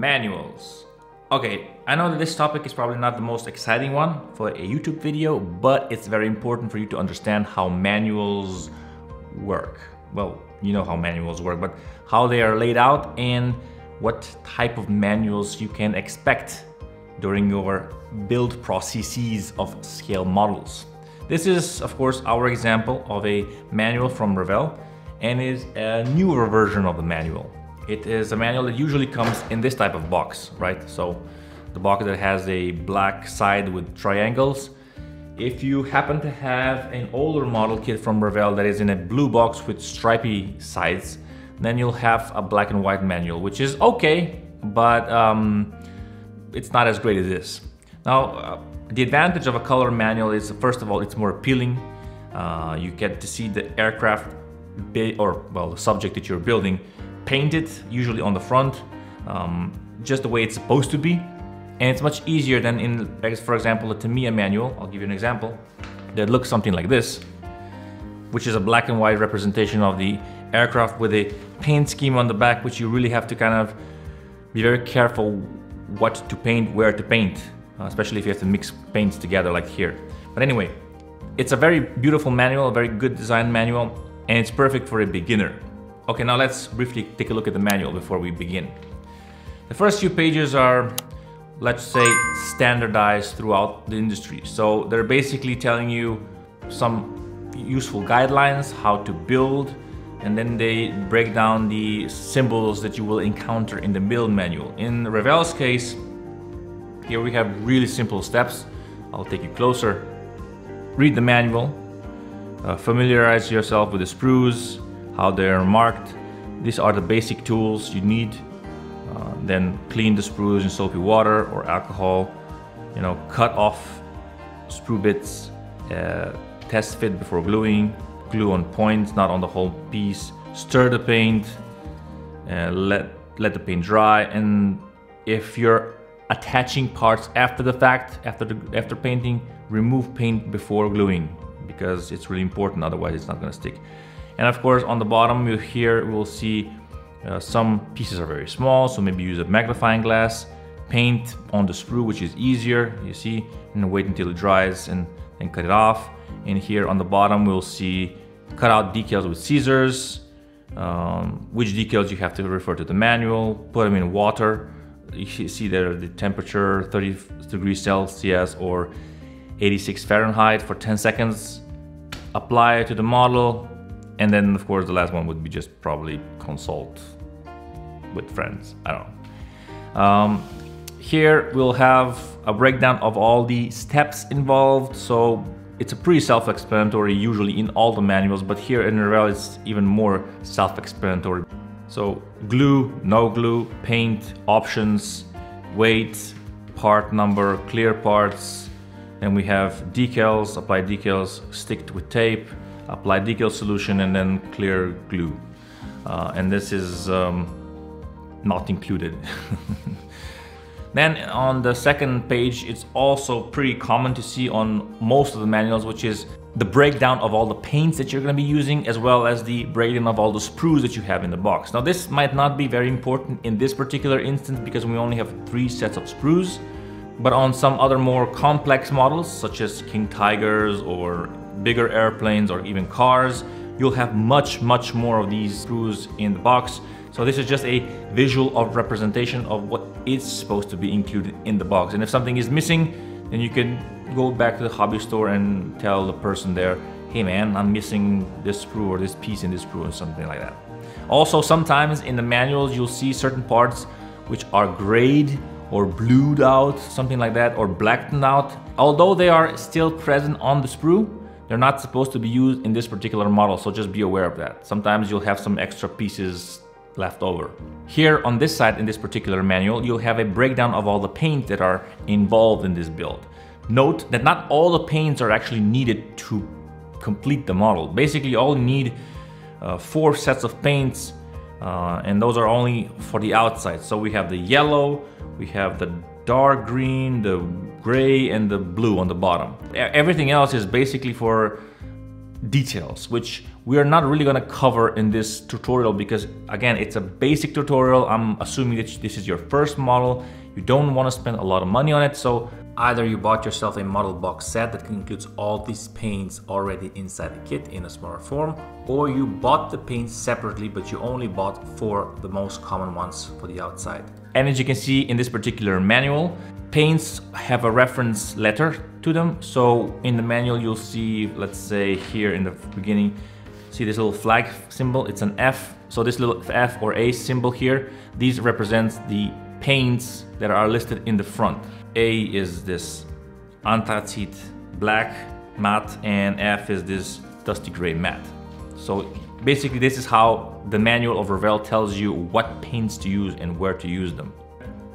Manuals. Okay, I know that this topic is probably not the most exciting one for a YouTube video, but it's very important for you to understand how manuals work. Well, you know how manuals work, but how they are laid out and what type of manuals you can expect during your build processes of scale models. This is, of course, our example of a manual from Revell and is a newer version of the manual. It is a manual that usually comes in this type of box, right? So the box that has a black side with triangles. If you happen to have an older model kit from Revell that is in a blue box with stripy sides, then you'll have a black and white manual, which is okay, but it's not as great as this. Now, the advantage of a color manual is, first of all, it's more appealing. You get to see the aircraft, the subject that you're building, painted, usually on the front, just the way it's supposed to be. And it's much easier than in, for example, the Tamiya manual. I'll give you an example that looks something like this, which is a black and white representation of the aircraft with a paint scheme on the back, which you really have to kind of be very careful what to paint, where to paint, especially if you have to mix paints together like here. But anyway, it's a very beautiful manual, a very good design manual, and it's perfect for a beginner. Okay, now let's briefly take a look at the manual before we begin. The first few pages are, let's say, standardized throughout the industry. So they're basically telling you some useful guidelines, how to build, and then they break down the symbols that you will encounter in the build manual. In Revell's case, here we have really simple steps. I'll take you closer. Read the manual, familiarize yourself with the sprues, how they're marked. These are the basic tools you need. Then clean the sprues in soapy water or alcohol. You know, cut off sprue bits, test fit before gluing, glue on points, not on the whole piece. Stir the paint, let the paint dry, and if you're attaching parts after the fact, after painting, remove paint before gluing, because it's really important, otherwise it's not going to stick. And of course, on the bottom we'll see some pieces are very small, so maybe use a magnifying glass. Paint on the sprue, which is easier, you see, and wait until it dries and then cut it off. And here on the bottom we'll see cut out decals with scissors, which decals you have to refer to the manual, put them in water. You see there the temperature 30 degrees Celsius or 86 Fahrenheit for 10 seconds. Apply it to the model. And then, of course, the last one would be just probably consult with friends. I don't know. Here we'll have a breakdown of all the steps involved. So it's a pretty self-explanatory usually in all the manuals, but here in Revell it's even more self-explanatory. So glue, no glue, paint, options, weight, part number, clear parts. Then we have decals, apply decals, stick with tape, apply decal solution, and then clear glue. And this is not included. Then on the second page, it's also pretty common to see on most of the manuals, which is the breakdown of all the paints that you're going to be using, as well as the breakdown of all the sprues that you have in the box. Now this might not be very important in this particular instance because we only have 3 sets of sprues, but on some other more complex models, such as King Tigers or bigger airplanes or even cars, you'll have much more of these sprues in the box. So this is just a visual of representation of what is supposed to be included in the box. And if something is missing, then you can go back to the hobby store and tell the person there, hey man, I'm missing this sprue or this piece in this sprue or something like that. Also, sometimes in the manuals you'll see certain parts which are grayed or blued out, something like that, or blacked out. Although they are still present on the sprue, they're not supposed to be used in this particular model, so just be aware of that. Sometimes you'll have some extra pieces left over. Here on this side in this particular manual, you'll have a breakdown of all the paint that are involved in this build. Note that not all the paints are actually needed to complete the model. Basically, you all need 4 sets of paints, and those are only for the outside. So we have the yellow, we have the dark green, the gray, and the blue on the bottom. Everything else is basically for details, which we are not really going to cover in this tutorial because, again, it's a basic tutorial. I'm assuming that this is your first model. You don't want to spend a lot of money on it, so either you bought yourself a model box set that includes all these paints already inside the kit in a smaller form, or you bought the paints separately, but you only bought 4 the most common ones for the outside. And as you can see in this particular manual, paints have a reference letter to them. So in the manual you'll see, let's say here in the beginning, see this little flag symbol, it's an F. So this little F or A symbol here, these represents the paints that are listed in the front. A is this anthracite black matte and F is this dusty gray matte. So basically this is how the manual of Revell tells you what paints to use and where to use them.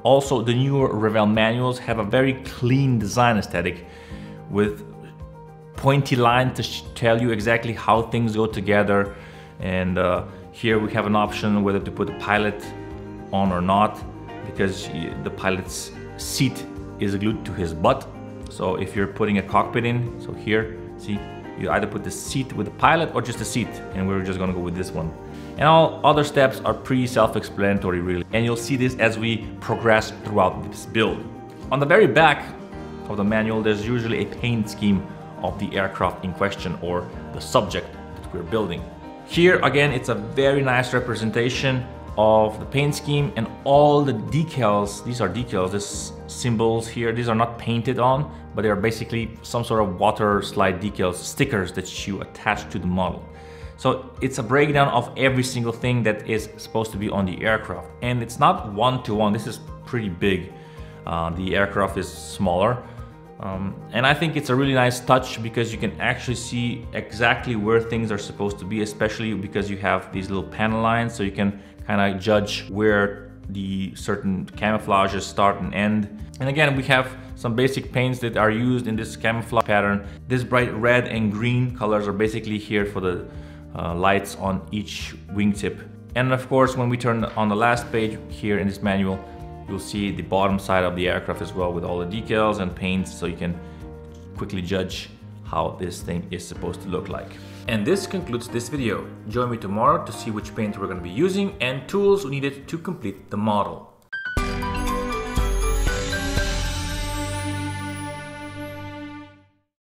Also, the newer Revell manuals have a very clean design aesthetic with pointy lines to tell you exactly how things go together. And here we have an option whether to put the pilot on or not, because the pilot's seat is glued to his butt. So if you're putting a cockpit in, so here, see, you either put the seat with the pilot or just the seat, and we're just gonna go with this one. And all other steps are pretty self-explanatory really, and you'll see this as we progress throughout this build. On the very back of the manual, there's usually a paint scheme of the aircraft in question or the subject that we're building. Here again, it's a very nice representation of the paint scheme, and all the decals, these are decals, these symbols here, these are not painted on, but they are basically some sort of water slide decals, stickers that you attach to the model. So it's a breakdown of every single thing that is supposed to be on the aircraft, and it's not one-to-one. This is pretty big. The aircraft is smaller, and I think it's a really nice touch because you can actually see exactly where things are supposed to be, especially because you have these little panel lines, so you can kind of judge where the certain camouflages start and end. And again, we have some basic paints that are used in this camouflage pattern. This bright red and green colors are basically here for the lights on each wingtip. And of course, when we turn on the last page here in this manual, you'll see the bottom side of the aircraft as well with all the decals and paints, so you can quickly judge how this thing is supposed to look like. And this concludes this video. Join me tomorrow to see which paint we're going to be using and tools needed to complete the model.